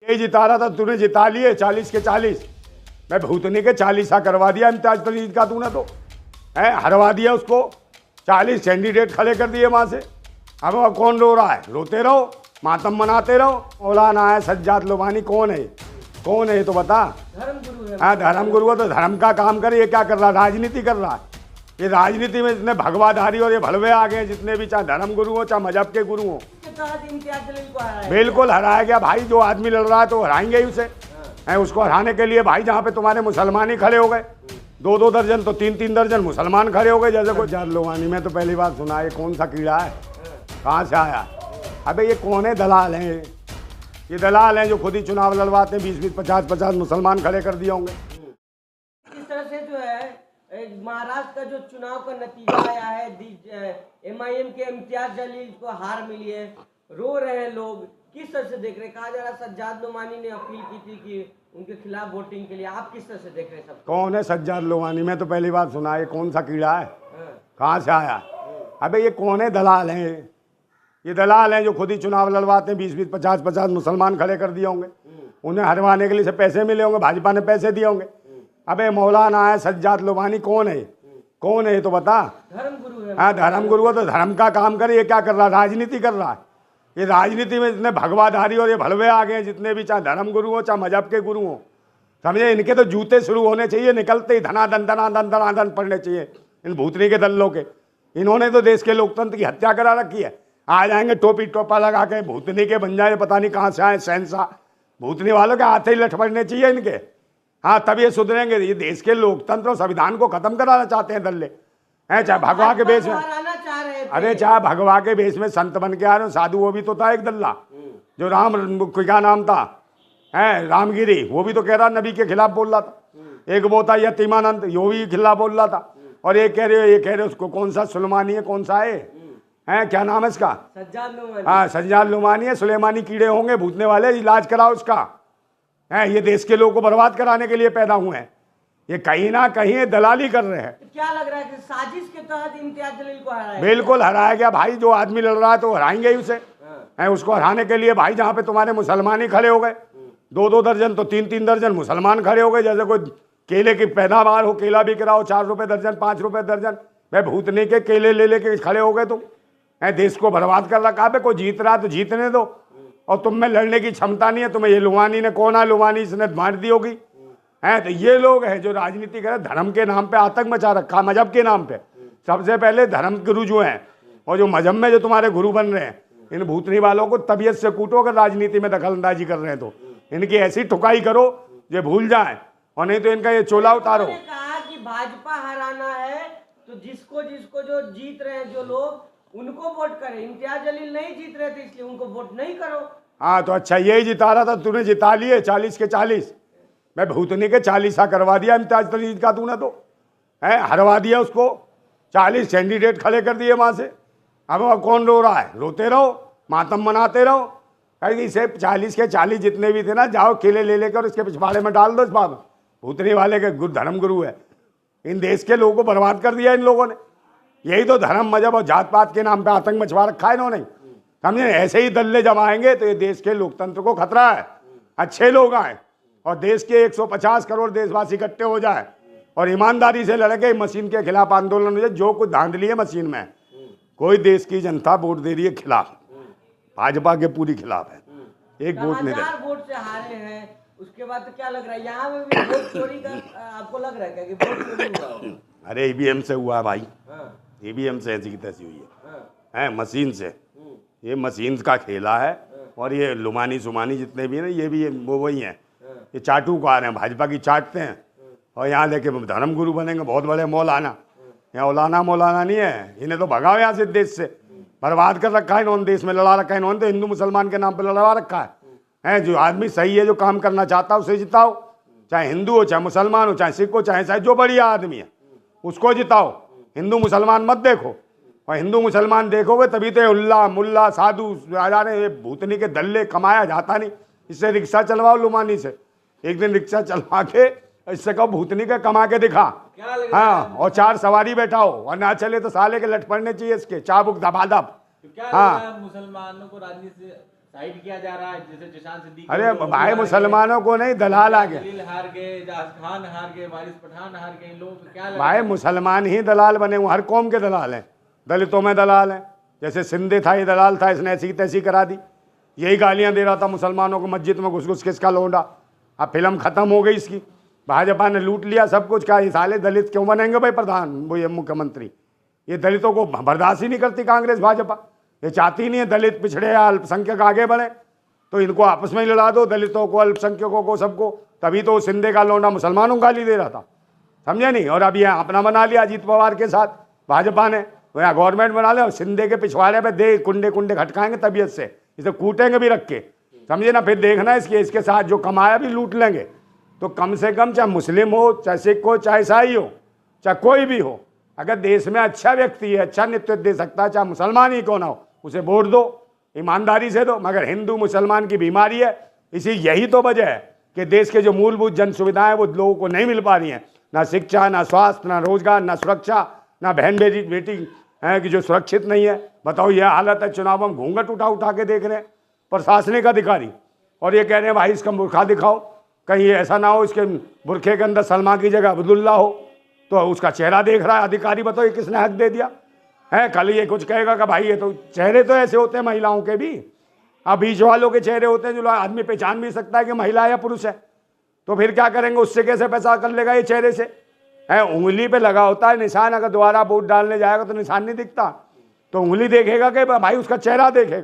ये जिता रहा था, तूने जिता लिए 40 के 40। मैं भूतनी के 40 करवा दिया इम्तियाज तरीन का, तूने तो है हरवा दिया उसको। 40 कैंडिडेट खड़े कर दिए वहां से। अब कौन रो रहा है? रोते रहो, मातम मनाते रहो। मौलाना है सज्जाद लोबानी, कौन है? कौन है ये तो बता। धर्म गुरु है। हाँ धर्म गुरु है तो धर्म का काम करे। ये क्या कर रहा है? राजनीति कर रहा है। ये राजनीति में जितने भगवाधारी और ये भलवे आ गए, जितने भी, चाहे धर्म गुरु हो चाहे मजहब के गुरु हो, इम्तियाज जलील को हराया। बिल्कुल हराया गया भाई। जो आदमी लड़ रहा है तो हराएंगे ही उसे। उसको हराने के लिए भाई जहाँ पे तुम्हारे मुसलमान ही खड़े हो गए, 2-2 दर्जन तो 3-3 दर्जन मुसलमान खड़े हो गए। जैसे कोई सज्जाद लोबानी, मैं तो पहली बार सुना। ये कौन सा कीड़ा है? कहाँ से आया? अबे ये कौन है? दलाल हैं ये दलाल हैं जो खुद ही चुनाव लड़वाते हैं। 20-20, 50-50 मुसलमान खड़े कर दिए होंगे। इस तरह से जो है महाराष्ट्र का जो चुनाव का नतीजा आया है, MIM के इम्तियाज जलील को हार मिली है, रो रहे हैं लोग। किस तरह से देख रहे हैं? कहा जा रहा सज्जाद लोबानी ने अपील की थी कि उनके खिलाफ वोटिंग के लिए। आप किस तरह से देख रहे हैं सब? कौन है सज्जाद लोबानी? मैं तो पहली बार सुना। ये कौन सा कीड़ा है? कहाँ से आया? अबे ये कौन है? दलाल हैं ये दलाल हैं जो खुद ही चुनाव लड़वाते हैं। 20-20, 50-50 मुसलमान खड़े कर दिए होंगे। उन्हें हरवाने के लिए से पैसे मिले होंगे, भाजपा ने पैसे दिए होंगे। अबे मौलाना है सज्जाद लोबानी, कौन है? कौन है ये तो बता। धर्म गुरु है। हाँ धर्म गुरु है तो धर्म का काम करे। ये क्या कर रहा है? राजनीति कर रहा है। ये राजनीति में जितने भगवाधारी और ये भलवे आ गए, जितने भी, चाहे धर्म गुरु हो चाहे मजहब के गुरु हो, समझे। इनके तो जूते शुरू होने चाहिए, निकलते ही धनाधन धनाधन धनाधन पड़ने चाहिए इन भूतनी के दल्लों के। इन्होंने तो देश के लोकतंत्र की हत्या करा रखी है। आ जाएंगे टोपी टोपा लगा के, भूतनी के बन जाए, पता नहीं कहाँ से आए शहंशाह। भूतनी वालों के हाथ ही लठ पड़ने चाहिए इनके। हाँ तब ये सुधरेंगे। ये देश के लोकतंत्र और संविधान को खत्म कराना चाहते हैं दल्ले हैं। चाहे भगवा के बेस में, अरे चाहे भगवा के बेस में संत बन के आ रहे हो, साधु वो भी तो था एक दल्ला जो राम, क्या नाम था है, रामगिरी, वो भी तो कह रहा नबी के खिलाफ बोल रहा था। एक वो था यतीमानंद, वो भी खिलाफ बोल रहा था। और ये कह रहे उसको कौन सा सुलेमानी है, कौन सा है क्या नाम है इसका? सज्जाद लोबानी। हाँ सज्जाद लोबानी है। सुलेमानी कीड़े होंगे भूतने वाले, इलाज कराओ उसका। है ये देश के लोगों को बर्बाद कराने के लिए पैदा हुए हैं। ये कहीं ना कहीं दलाली कर रहे हैं। तो क्या लग रहा है कि साजिश के तहत इम्तियाज जलील को हराया? बिल्कुल हराया गया भाई। जो आदमी लड़ रहा है तो हराएंगे ही उसे। है उसको हराने के लिए भाई जहाँ पे तुम्हारे मुसलमान ही खड़े हो गए, 2-2 दर्जन तो 3-3 दर्जन मुसलमान खड़े हो गए। जैसे कोई केले की पैदावार हो, केला बिक रहा हो 4 रुपये दर्जन, 5 रुपये दर्जन। मैं भूतनी के केले ले लेके खड़े हो गए तुम। है देश को बर्बाद कर रखा है। कोई जीत रहा है तो जीतने दो, और तुम में लड़ने की क्षमता नहीं है तुम्हें। ये लोबानी ने, कौन है लोबानी, इसने मार दी होगी। है तो ये लोग हैं जो राजनीति कर, धर्म के नाम पे आतंक मचा रखा, मजहब के नाम पे। सबसे पहले धर्म गुरु जो हैं और जो मजहब में जो तुम्हारे गुरु बन रहे हैं, इन भूतनी वालों को तबीयत से कूटो अगर राजनीति में दखलंदाजी कर रहे हैं तो। इनकी ऐसी ठुकाई करो जो भूल जाए, और नहीं तो इनका ये चोला उतारो। कहा कि भाजपा हराना है तो जिसको जिसको जो जीत रहे हैं जो लोग, उनको वोट करें। इम्तियाज जलील नहीं जीत रहे थे इसलिए उनको वोट नहीं करो। हाँ तो अच्छा यही जिता रहा था, तूने जिता लिए 40 के 40। मैं भूतनी के 40 करवा दिया इम्तियाज तरीन का, तूने तो है हरवा दिया उसको। 40 कैंडिडेट खड़े कर दिए वहां से। अब कौन रो रहा है? रोते रहो, मातम मनाते रहो। कहीं इसे 40 के 40 जितने भी थे ना, जाओ केले ले लेकर इसके पिछवाड़े में डाल दो। इस बात भूतनी वाले के धर्म गुरु है। इन देश के लोगों को बर्बाद कर दिया इन लोगों ने। यही तो धर्म, मजहब और जात पात के नाम पे आतंक मचवा रखा है इन्होंने, समझे। ऐसे ही दल्ले जमाएंगे तो ये देश के लोकतंत्र को खतरा है। अच्छे लोग आए और देश के 150 करोड़ देशवासी इकट्ठे हो जाए और ईमानदारी से लड़के मशीन के खिलाफ आंदोलन हो जाए। जो कुछ धांधली है मशीन में, कोई देश की जनता वोट दे रही है खिलाफ, भाजपा के पूरी खिलाफ है। एक वोट नहीं दे। वोट से हारे हैं, उसके बाद तो क्या लग रहा है यहाँ में भी वोट चोरी का आपको लग रहा है क्या कि वोट चोरी हुआ होगा? अरे EVM से हुआ है भाई। EVM से ऐसी की तैसी हुई है मशीन से। ये मशीन का खेला है। और ये लुमानी सुमानी जितने भी हैं ना, ये भी वो वही हैं। ये चाटुकार हैं, भाजपा की चाटते हैं और यहाँ लेके धर्म गुरु बनेंगे बहुत बड़े मौलाना। यहाँ मौलाना नहीं है। इन्हें तो भगाओ यहाँ से, देश से बर्बाद कर रखा है इन्होंने। देश में लड़ा रखा है इन्होंने तो, हिंदू मुसलमान के नाम पर लड़ा रखा है। जो आदमी सही है, जो काम करना चाहता है, उसे जिताओ। चाहे हिंदू हो, चाहे मुसलमान हो, चाहे सिख हो, चाहे जो बढ़िया आदमी है उसको जिताओ। हिंदू मुसलमान मत देखो। और हिंदू मुसलमान देखोगे तभी तो उल्ला मुल्ला साधु आ जा रहे। भूतनी के दल्ले कमाया जाता नहीं। इससे रिक्शा चलवाओ लुमानी से, एक दिन रिक्शा चलवा के इससे कहो भूतनी का कमा के दिखा। हाँ और 4 सवारी बैठाओ, और ना चले तो साले के लट पड़ने चाहिए इसके, चाबुक दबादब। हाँ मुसलमानों को राजनीति से साइड किया जा रहा है, जैसे जिशान सिद्दीकी अरे और भाई हार मुसलमानों को नहीं, दलाल आ गए, गए। जलील हार गए, जास खान हार गए, वारिस पठान हार गए, इन लोगों को क्या लगा? भाई मुसलमान ही दलाल बने हुए, हर कौम के दलाल हैं, दलितों में दलाल हैं। जैसे सिंधे था, ये दलाल था, इसने ऐसी तैसी करा दी, यही गालियां दे रहा था मुसलमानों को मस्जिद में घुस घुस के, इसका लोंडा। अब फिल्म खत्म हो गई इसकी, भाजपा ने लूट लिया सब कुछ। क्या ये साले दलित क्यों बनेंगे भाई प्रधान, वो ये मुख्यमंत्री? ये दलितों को बर्दाश्त ही नहीं करती कांग्रेस भाजपा, ये चाहती ही नहीं है दलित पिछड़े या अल्पसंख्यक आगे बढ़े। तो इनको आपस में ही लड़ा दो, दलितों को, अल्पसंख्यकों को, सबको। तभी तो सिंधे का लोंडा मुसलमानों को गाली दे रहा था, समझे नहीं? और अब यहाँ अपना बना लिया अजीत पवार के साथ भाजपा ने, वो यहाँ गवर्नमेंट बना लिया। और सिंधे के पिछवाड़े पे दे कुंडे कुंडे खटकाएंगे तबीयत से, इसे कूटेंगे भी रख के, समझे ना? फिर देखना इसके साथ जो कमाया भी लूट लेंगे। तो कम से कम चाहे मुस्लिम हो, चाहे सिख हो, चाहे ईसाई हो, चाहे कोई भी हो, अगर देश में अच्छा व्यक्ति है, अच्छा नेतृत्व दे सकता है, चाहे मुसलमान ही क्यों ना हो, उसे वोट दो, ईमानदारी से दो। मगर हिंदू मुसलमान की बीमारी है, यही तो वजह है कि देश के जो मूलभूत जन सुविधाएं वो लोगों को नहीं मिल पा रही हैं, ना शिक्षा, ना स्वास्थ्य, ना रोजगार, ना सुरक्षा, ना बहन बेटी है कि जो सुरक्षित नहीं है। बताओ, यह हालत है। चुनाव में घूंघट उठा के देख रहे हैं प्रशासनिक अधिकारी, और ये कह रहे हैं भाई इसका बुरखा दिखाओ, कहीं ऐसा ना हो इसके बुरखे के अंदर सलमान की जगह अब्दुल्ला हो, तो उसका चेहरा देख रहा है अधिकारी। बताओ ये किसने हक दे दिया है? कल ये कुछ कहेगा कि भाई ये तो चेहरे तो ऐसे होते हैं महिलाओं के भी, अब बीच वालों के चेहरे होते हैं जो आदमी पहचान भी सकता है कि महिला या पुरुष है। तो फिर क्या करेंगे? उससे कैसे पैसा कर लेगा ये चेहरे से? है उंगली पे लगा होता है निशान, अगर दोबारा वोट डालने जाएगा तो निशान नहीं दिखता, तो उंगली देखेगा कि भाई उसका चेहरा देखेगा।